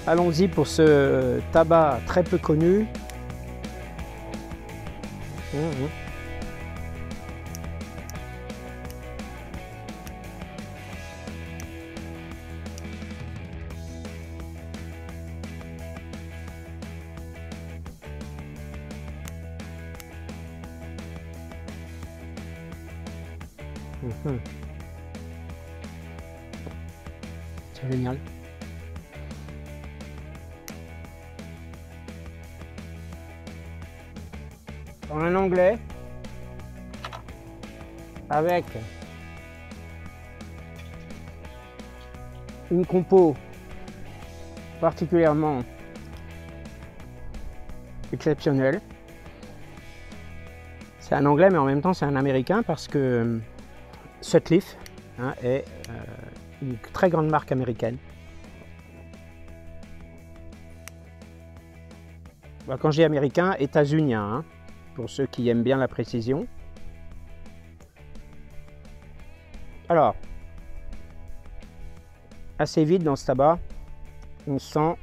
Allons-y pour ce tabac très peu connu. C'est génial. En anglais, avec une compo particulièrement exceptionnelle. C'est un anglais, mais en même temps c'est un américain parce que Sutcliffe est une très grande marque américaine. Quand je dis américain, états-unien, pour ceux qui aiment bien la précision. Alors, assez vite dans ce tabac, on sent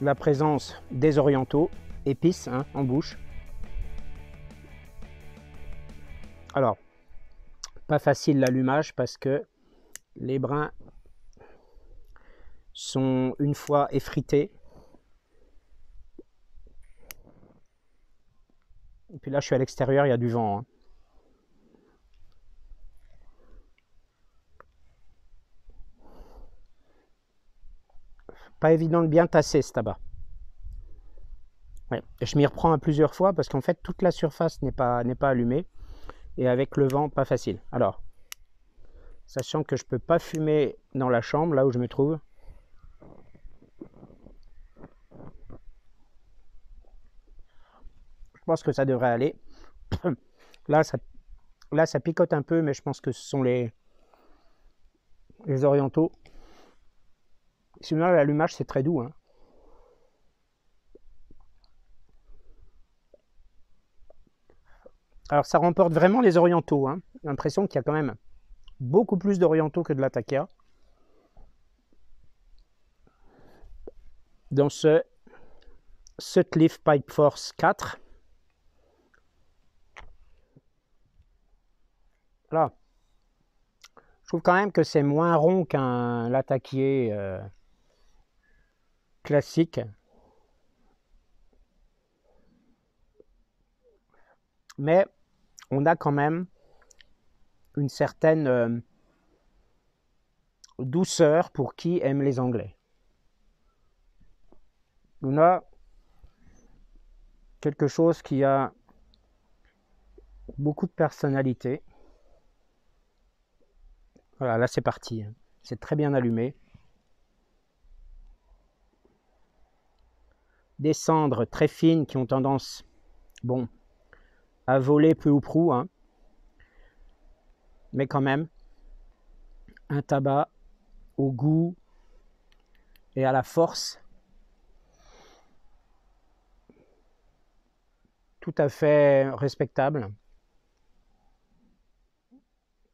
la présence des orientaux, épices en bouche. Alors, pas facile l'allumage parce que les brins sont une fois effrités. Et puis là, je suis à l'extérieur, il y a du vent. Pas évident de bien tasser ce tabac. Ouais. Je m'y reprends à plusieurs fois parce qu'en fait, toute la surface n'est pas allumée. Et avec le vent, pas facile. Alors, sachant que je ne peux pas fumer dans la chambre, là où je me trouve. Je pense que ça devrait aller. Là, ça picote un peu, mais je pense que ce sont les orientaux. Sinon, l'allumage, c'est très doux. Alors, ça remporte vraiment les orientaux. J'ai l'impression qu'il y a quand même beaucoup plus d'orientaux que de Latakia dans ce Sutcliffe Pipe Force 4. Là, je trouve quand même que c'est moins rond qu'un Latakié classique. Mais on a quand même une certaine douceur pour qui aime les Anglais. On a quelque chose qui a beaucoup de personnalité. Voilà, là c'est parti. C'est très bien allumé. Des cendres très fines qui ont tendance, à voler peu ou prou, mais quand même, un tabac au goût et à la force tout à fait respectable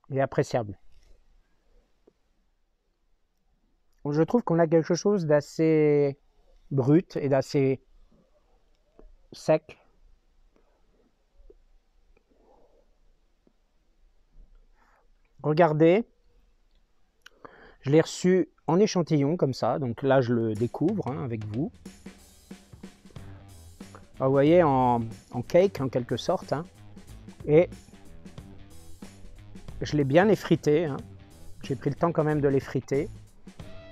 et appréciable. Je trouve qu'on a quelque chose d'assez brut et d'assez sec. Regardez, je l'ai reçu en échantillon comme ça, donc là je le découvre avec vous. Alors, vous voyez, en cake en quelque sorte, et je l'ai bien effrité, j'ai pris le temps quand même de l'effriter,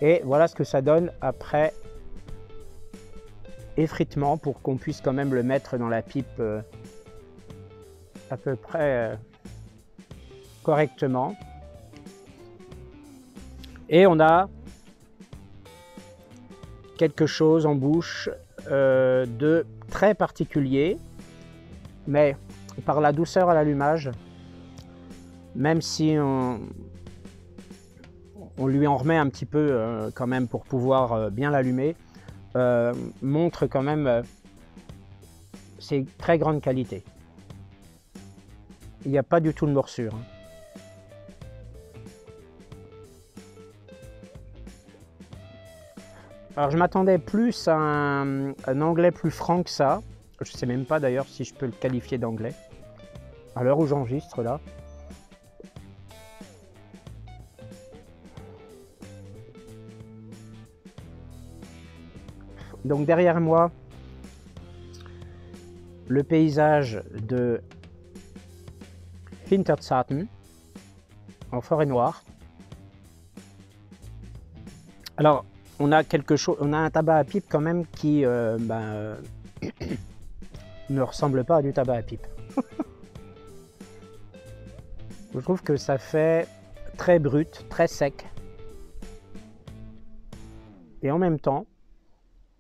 et voilà ce que ça donne après effritement pour qu'on puisse quand même le mettre dans la pipe à peu près correctement. Et on a quelque chose en bouche de très particulier, mais par la douceur à l'allumage, même si on lui en remet un petit peu quand même pour pouvoir bien l'allumer, montre quand même ses très grandes qualités. Il n'y a pas du tout de morsure. Alors je m'attendais plus à un anglais plus franc que ça. Je sais même pas d'ailleurs si je peux le qualifier d'anglais. À l'heure où j'enregistre là. Donc derrière moi, le paysage de Hinterzarten en forêt noire. Alors on a quelque chose, on a un tabac à pipe quand même qui ne ressemble pas à du tabac à pipe. Je trouve que ça fait très brut, très sec. Et en même temps,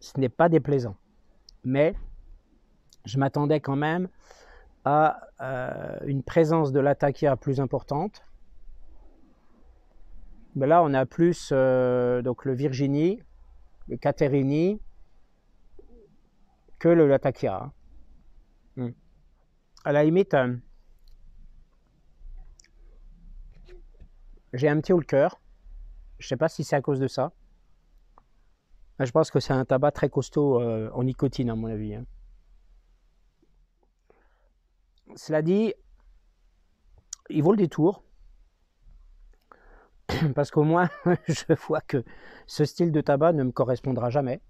ce n'est pas déplaisant. Mais je m'attendais quand même à une présence de latakia plus importante. Mais là, on a plus donc le Virginie, le Caterini, que le latakia. À la limite, j'ai un petit haut le cœur. Je ne sais pas si c'est à cause de ça. Je pense que c'est un tabac très costaud en nicotine, à mon avis. Cela dit, il vaut le détour. Parce qu'au moins, je vois que ce style de tabac ne me correspondra jamais.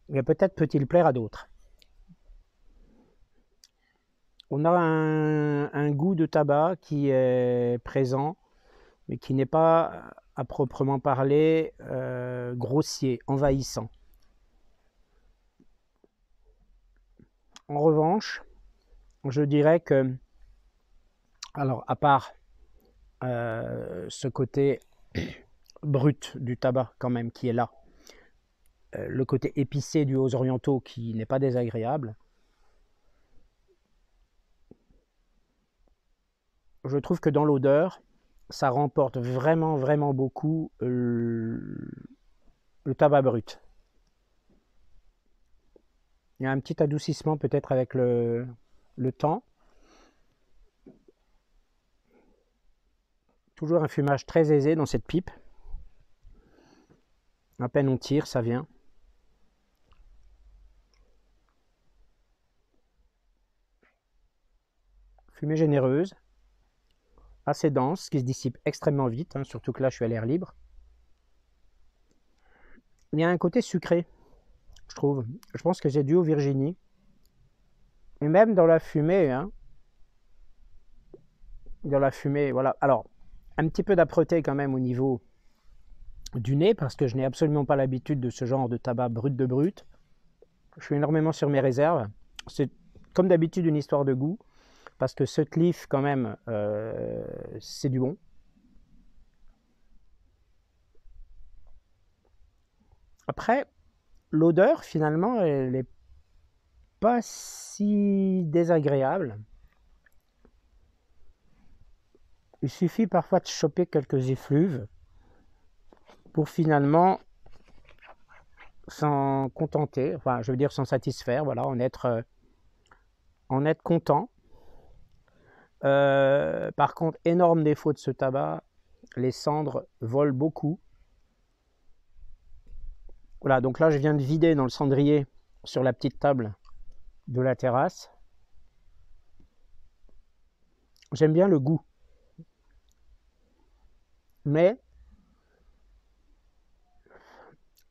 Mais peut-être peut-il plaire à d'autres. On a un goût de tabac qui est présent, mais qui n'est pas à proprement parler grossier, envahissant. En revanche, je dirais que, alors à part ce côté brut du tabac quand même qui est là, le côté épicé du Haut-Orientaux qui n'est pas désagréable, je trouve que dans l'odeur, ça remporte vraiment beaucoup le tabac brut. Il y a un petit adoucissement peut-être avec le temps. Toujours un fumage très aisé dans cette pipe. À peine on tire, ça vient. Fumée généreuse, assez dense, qui se dissipe extrêmement vite, hein, surtout que là je suis à l'air libre. Il y a un côté sucré, je trouve. Je pense que c'est dû au Virginie. Et même dans la fumée, hein, voilà. Alors, un petit peu d'âpreté quand même au niveau du nez, parce que je n'ai absolument pas l'habitude de ce genre de tabac brut de brut. Je suis énormément sur mes réserves. C'est comme d'habitude une histoire de goût, parce que Sutcliffe quand même, c'est du bon. Après, l'odeur finalement, elle n'est pas si désagréable. Il suffit parfois de choper quelques effluves pour finalement s'en contenter, enfin je veux dire s'en satisfaire, voilà, en être content. Par contre, énorme défaut de ce tabac, les cendres volent beaucoup. Voilà, donc là je viens de vider dans le cendrier sur la petite table de la terrasse. J'aime bien le goût. Mais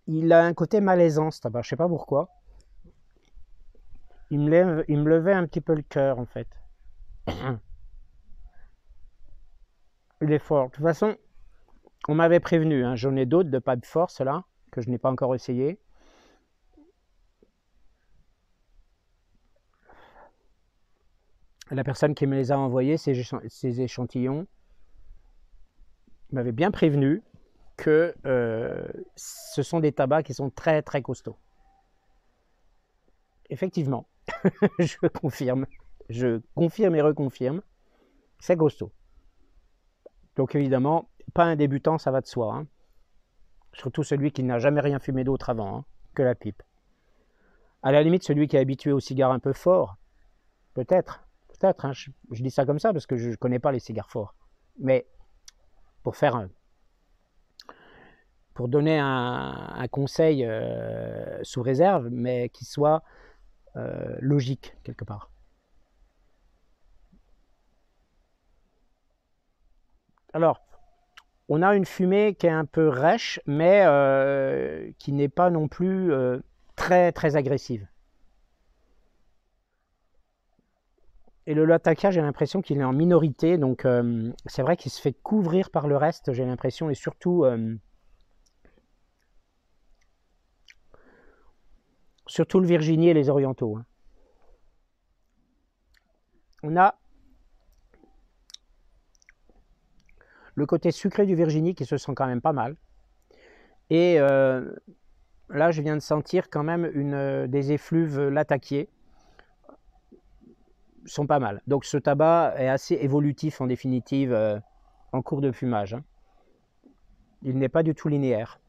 il a un côté malaisant ce tabac, je sais pas pourquoi. Il me levait un petit peu le cœur en fait. Il est fort. De toute façon, on m'avait prévenu, hein, j'en ai d'autres de pas de force là, que je n'ai pas encore essayé. La personne qui me les a envoyés, ces échantillons, m'avait bien prévenu que ce sont des tabacs qui sont très costauds. Effectivement, je confirme et reconfirme, c'est costaud. Donc évidemment, pas un débutant, ça va de soi. Hein. Surtout celui qui n'a jamais rien fumé d'autre avant, hein, que la pipe. À la limite, celui qui est habitué au cigare un peu fort, peut-être, hein, je dis ça comme ça parce que je ne connais pas les cigares forts. Mais pour faire pour donner un conseil sous réserve, mais qui soit logique quelque part. Alors, on a une fumée qui est un peu rêche, mais qui n'est pas non plus très très agressive. Et le Latakia, j'ai l'impression qu'il est en minorité, donc c'est vrai qu'il se fait couvrir par le reste, j'ai l'impression, et surtout le Virginie et les Orientaux. Hein. On a le côté sucré du Virginie qui se sent quand même pas mal. Et là, je viens de sentir quand même des effluves latakiers. Sont pas mal. Donc ce tabac est assez évolutif en définitive en cours de fumage. Hein. Il n'est pas du tout linéaire.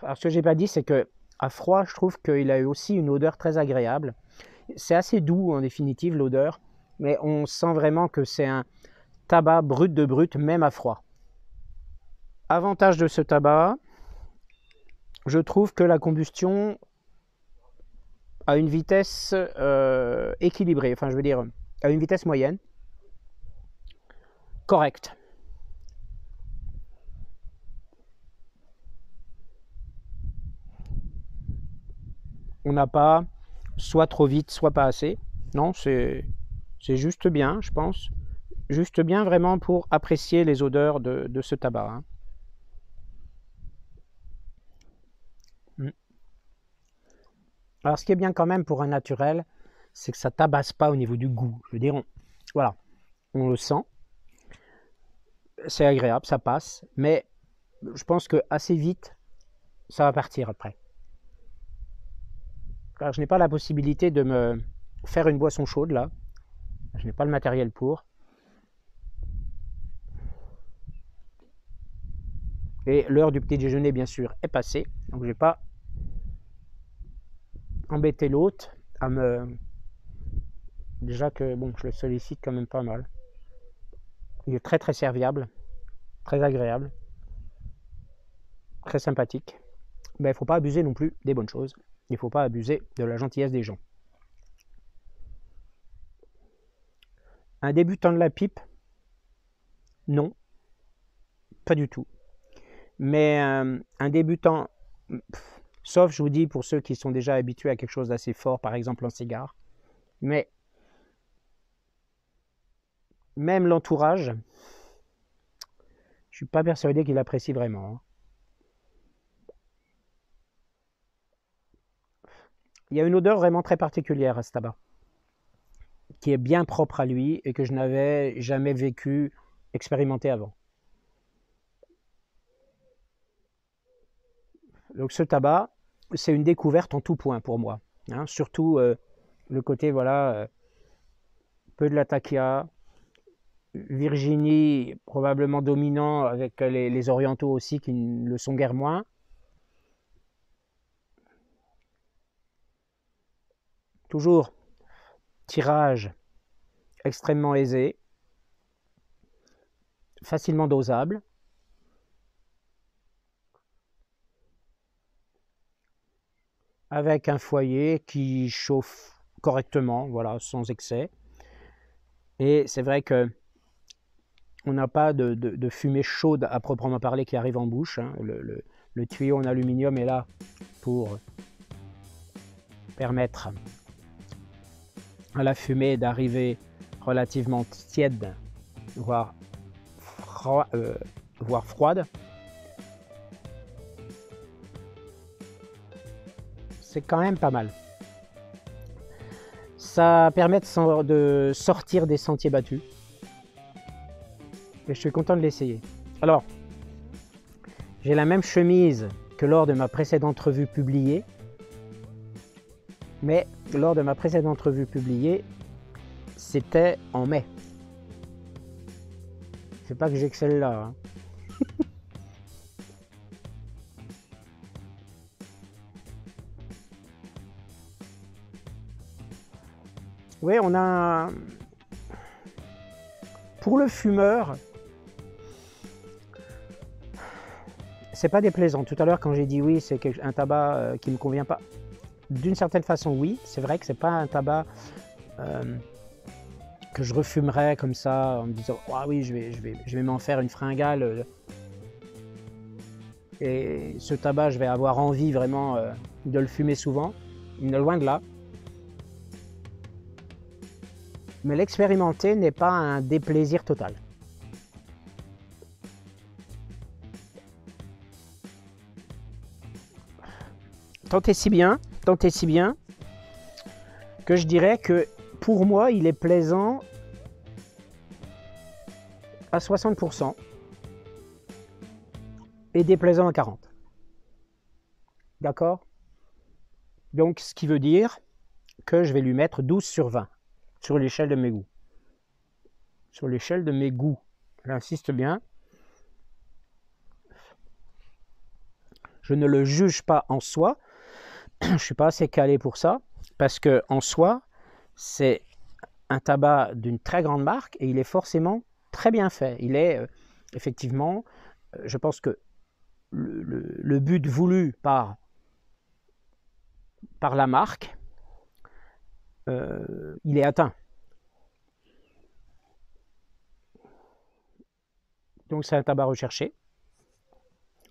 Alors ce que j'ai pas dit, c'est que à froid, je trouve qu'il a eu aussi une odeur très agréable. C'est assez doux en définitive l'odeur, mais on sent vraiment que c'est un tabac brut de brut, même à froid. Avantage de ce tabac, je trouve que la combustion à une vitesse équilibrée, enfin je veux dire à une vitesse moyenne, correcte. On n'a pas soit trop vite, soit pas assez. Non, c'est juste bien, je pense. Juste bien vraiment pour apprécier les odeurs de ce tabac. Hein. Alors ce qui est bien quand même pour un naturel, c'est que ça tabasse pas au niveau du goût. Je veux dire, voilà, on le sent, c'est agréable, ça passe, mais je pense que assez vite, ça va partir après. Alors je n'ai pas la possibilité de me faire une boisson chaude là, je n'ai pas le matériel pour. Et l'heure du petit déjeuner, bien sûr, est passée, donc je ne vais pas embêter l'hôte à me... Déjà que bon, je le sollicite quand même pas mal. Il est très très serviable, très agréable, très sympathique. Mais il ne faut pas abuser non plus des bonnes choses. Il ne faut pas abuser de la gentillesse des gens. Un débutant de la pipe, non, pas du tout. Mais un débutant, sauf je vous dis pour ceux qui sont déjà habitués à quelque chose d'assez fort, par exemple un cigare, mais même l'entourage, je ne suis pas persuadé qu'il apprécie vraiment. Hein. Il y a une odeur vraiment très particulière à ce tabac, qui est bien propre à lui et que je n'avais jamais vécu, expérimenté avant. Donc ce tabac, c'est une découverte en tout point pour moi. Hein. Surtout le côté, voilà, peu de latakia, Virginie probablement dominant avec les orientaux aussi qui ne le sont guère moins. Toujours tirage extrêmement aisé, facilement dosable. Avec un foyer qui chauffe correctement, voilà, sans excès. Et c'est vrai que on n'a pas de fumée chaude à proprement parler qui arrive en bouche. Hein. Le tuyau en aluminium est là pour permettre à la fumée d'arriver relativement tiède, voire froide. C'est quand même pas mal. Ça permet de sortir des sentiers battus. Et je suis content de l'essayer. Alors, j'ai la même chemise que lors de ma précédente revue publiée. Mais lors de ma précédente revue publiée, c'était en mai. C'est pas que j'ai que celle-là. Hein. Oui, on a... Pour le fumeur, c'est pas déplaisant. Tout à l'heure, quand j'ai dit oui, c'est un tabac qui me convient pas. D'une certaine façon, oui. C'est vrai que c'est pas un tabac que je refumerais comme ça en me disant ah oui, je vais m'en faire une fringale. Et ce tabac, je vais avoir envie vraiment de le fumer souvent. Loin de là. Mais l'expérimenter n'est pas un déplaisir total. Tant et si bien que je dirais que pour moi, il est plaisant à 60% et déplaisant à 40%. D'accord? Donc, ce qui veut dire que je vais lui mettre 12 sur 20 sur l'échelle de mes goûts. Sur l'échelle de mes goûts, j'insiste bien. Je ne le juge pas en soi. Je ne suis pas assez calé pour ça. Parce que en soi, c'est un tabac d'une très grande marque et il est forcément très bien fait. Il est effectivement, je pense que le but voulu par la marque, il est atteint. Donc c'est un tabac recherché.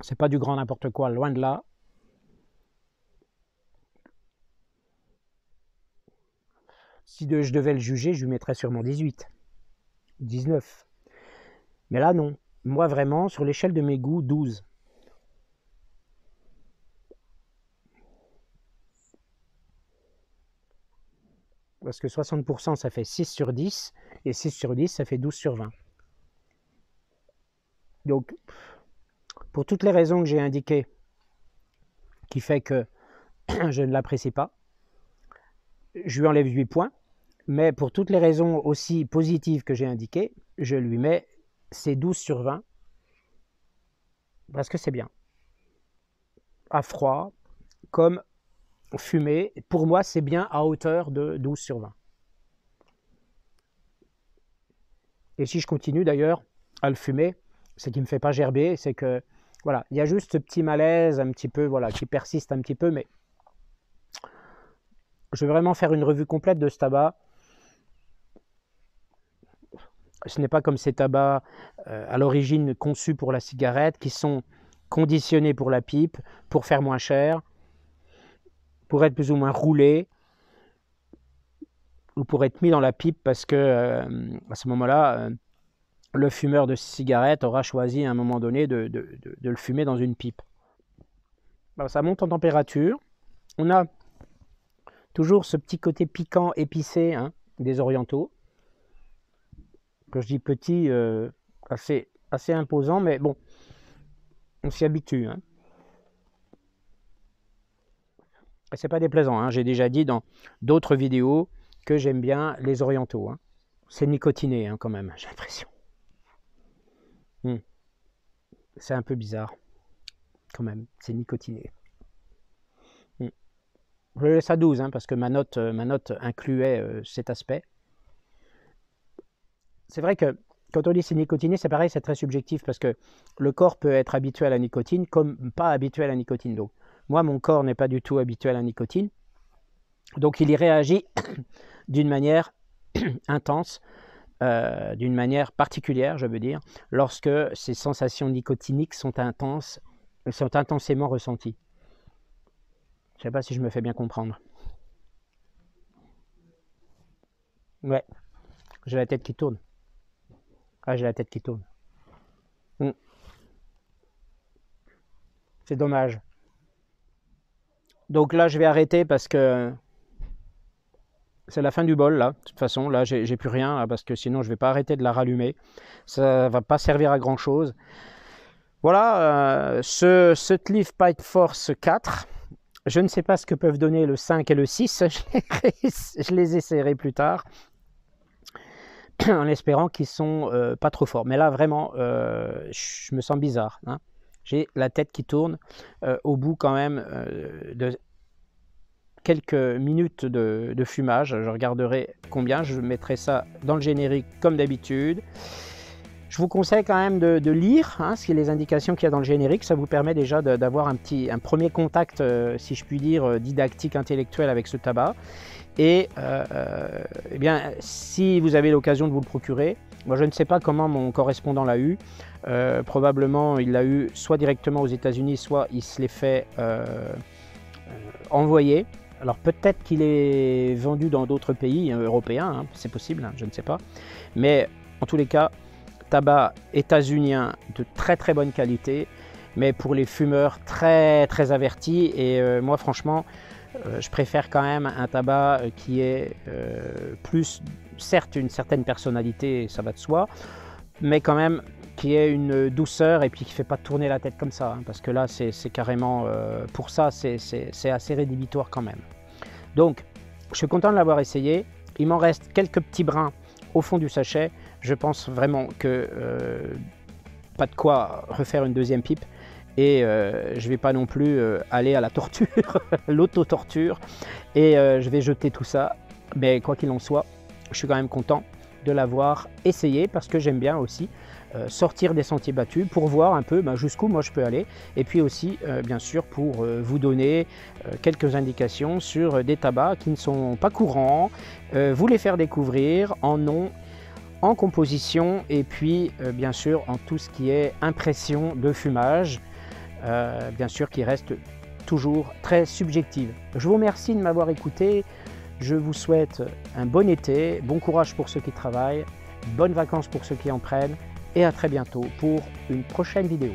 C'est pas du grand n'importe quoi, loin de là. Si je devais le juger, je lui mettrais sûrement 18, 19. Mais là, non. Moi, vraiment, sur l'échelle de mes goûts, 12. Parce que 60%, ça fait 6 sur 10. Et 6 sur 10, ça fait 12 sur 20. Donc, pour toutes les raisons que j'ai indiquées, qui fait que je ne l'apprécie pas, je lui enlève 8 points. Mais pour toutes les raisons aussi positives que j'ai indiquées, je lui mets ces 12 sur 20. Parce que c'est bien. À froid, comme fumé, pour moi, c'est bien à hauteur de 12 sur 20. Et si je continue d'ailleurs à le fumer, c'est qu'il ne me fait pas gerber, c'est que, voilà, il y a juste ce petit malaise un petit peu, voilà, qui persiste un petit peu, mais je vais vraiment faire une revue complète de ce tabac. Ce n'est pas comme ces tabacs à l'origine conçus pour la cigarette, qui sont conditionnés pour la pipe, pour faire moins cher, pour être plus ou moins roulés, ou pour être mis dans la pipe parce que à ce moment-là, le fumeur de cigarette aura choisi à un moment donné de le fumer dans une pipe. Alors, ça monte en température. On a toujours ce petit côté piquant, épicé des orientaux. Que je dis petit, assez imposant, mais bon, on s'y habitue. Et c'est pas déplaisant. J'ai déjà dit dans d'autres vidéos que j'aime bien les orientaux. C'est nicotiné quand même, j'ai l'impression. C'est un peu bizarre, quand même, c'est nicotiné. Je le laisse à 12, parce que ma note incluait cet aspect. C'est vrai que quand on dit c'est nicotiné, c'est pareil, c'est très subjectif, parce que le corps peut être habitué à la nicotine comme pas habitué à la nicotine. Donc, moi, mon corps n'est pas du tout habitué à la nicotine, donc il y réagit d'une manière intense, d'une manière particulière, je veux dire, lorsque ces sensations nicotiniques sont intenses, sont intensément ressenties. Je ne sais pas si je me fais bien comprendre. Ouais, j'ai la tête qui tourne. Ah, j'ai la tête qui tourne. C'est dommage. Donc là, je vais arrêter parce que c'est la fin du bol, là. De toute façon, là, j'ai plus rien, là, parce que sinon, je ne vais pas arrêter de la rallumer. Ça ne va pas servir à grand-chose. Voilà, ce Sutliff Pipe Force 4. Je ne sais pas ce que peuvent donner le 5 et le 6. Je les essaierai plus tard. En espérant qu'ils sont pas trop forts. Mais là, vraiment, je me sens bizarre. J'ai la tête qui tourne au bout quand même de quelques minutes de fumage. Je regarderai combien. Je mettrai ça dans le générique comme d'habitude. Je vous conseille quand même de lire les indications qu'il y a dans le générique. Ça vous permet déjà d'avoir un premier contact, si je puis dire, didactique, intellectuel avec ce tabac. Et eh bien, si vous avez l'occasion de vous le procurer, moi je ne sais pas comment mon correspondant l'a eu. Probablement il l'a eu soit directement aux États-Unis, soit il se l'est fait envoyer. Alors peut-être qu'il est vendu dans d'autres pays européens, c'est possible, je ne sais pas. Mais en tous les cas, tabac états-unien de très très bonne qualité, mais pour les fumeurs très très avertis. Et moi franchement, je préfère quand même un tabac qui est plus, certes une certaine personnalité, ça va de soi, mais quand même qui ait une douceur et puis qui ne fait pas tourner la tête comme ça, parce que là c'est carrément, pour ça c'est assez rédhibitoire quand même. Donc je suis content de l'avoir essayé. Il m'en reste quelques petits brins au fond du sachet. Je pense vraiment que pas de quoi refaire une deuxième pipe. Et je ne vais pas non plus aller à la torture, l'auto-torture, et je vais jeter tout ça. Mais quoi qu'il en soit, je suis quand même content de l'avoir essayé, parce que j'aime bien aussi sortir des sentiers battus pour voir un peu jusqu'où moi je peux aller, et puis aussi bien sûr pour vous donner quelques indications sur des tabacs qui ne sont pas courants, vous les faire découvrir en nom, en composition, et puis bien sûr en tout ce qui est impression de fumage. Bien sûr qui reste toujours très subjective. Je vous remercie de m'avoir écouté, je vous souhaite un bon été, bon courage pour ceux qui travaillent, bonnes vacances pour ceux qui en prennent, et à très bientôt pour une prochaine vidéo.